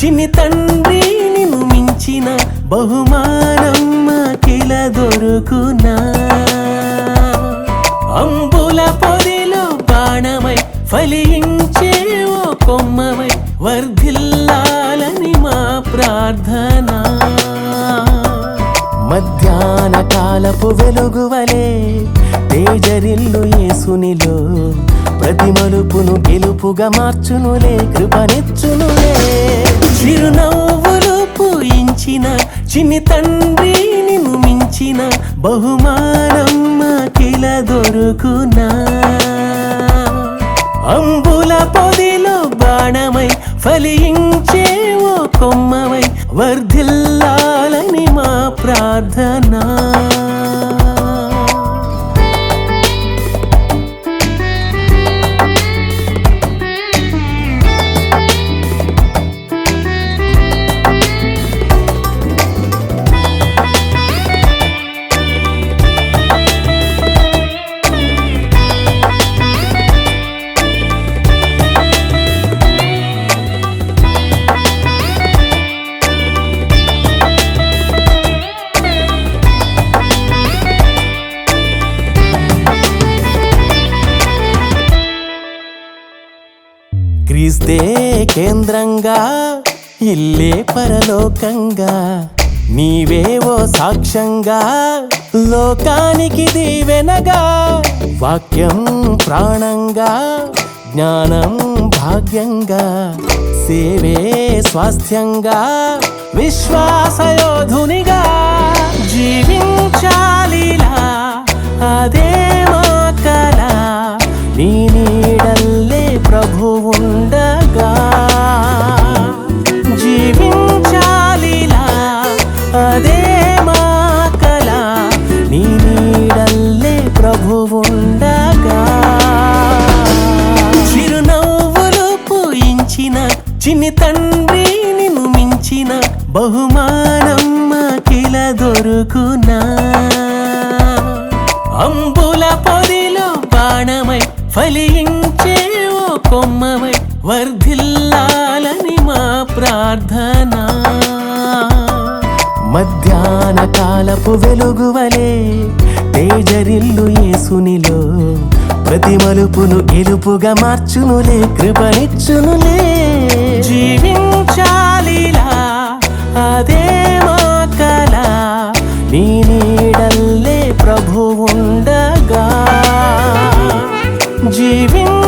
చిన్ని తండ్రి నిన్ను మించిన బహుమానం మాకిలా దొరుకునా. అంబుల పొదిలో బాణమై ఫలించే ఓ కొమ్మవై వర్ధిల్లాలని మా ప్రార్థన. మధ్యాహ్న కాలపు వెలుగువలే తేజరిల్లు యేసునిలో ప్రతి మలుపును గెలుపుగా మార్చునులే, కృపనిచ్చునులే. చిరునవ్వులు పూయించిన చిన్ని తండ్రి నిన్ను మించిన బహుమానం మాకిలా దొరుకునా. అంబుల పొదిలో బాణమై ఫలించే ఓ కొమ్మవై వర్ధిల్లాలని మా ప్రార్థన. క్రీస్తే కేంద్రంగా ఇల్లే పరలోకంగా నీవేవో సాక్ష్యంగా లోకానికి దీవెనగా. వాక్యం ప్రాణంగా జ్ఞానం భాగ్యంగా సేవే స్వాస్థ్యంగా విశ్వాసయోధునిగా జీవించాలిలా అదే మా కల. నీ నీడల్లే ప్రభు ఉండగా జీవించాలిలా అదే మా కల. నీ నీడల్లే ప్రభు ఉండగా. చిరునవ్వులు పూయించిన చిన్ని తండ్రి నిన్ను మించిన బహుమానం మాకిలా దొరుకునా. అంబుల పొదిలో బాణమై ఫలించే ఓ కొమ్మవై వర్ధిల్లాలని మా ప్రార్థన. మధ్యాహ్న కాలపు వెలుగువలే తేజరిల్లు యేసునిలో ప్రతి మలుపును గెలుపుగా మార్చునులే, కృపనిచ్చునులే. జీవించాలిలా అదే మా కల. నీ నీడల్లే ప్రభు ఉండగా జీవించాలిలా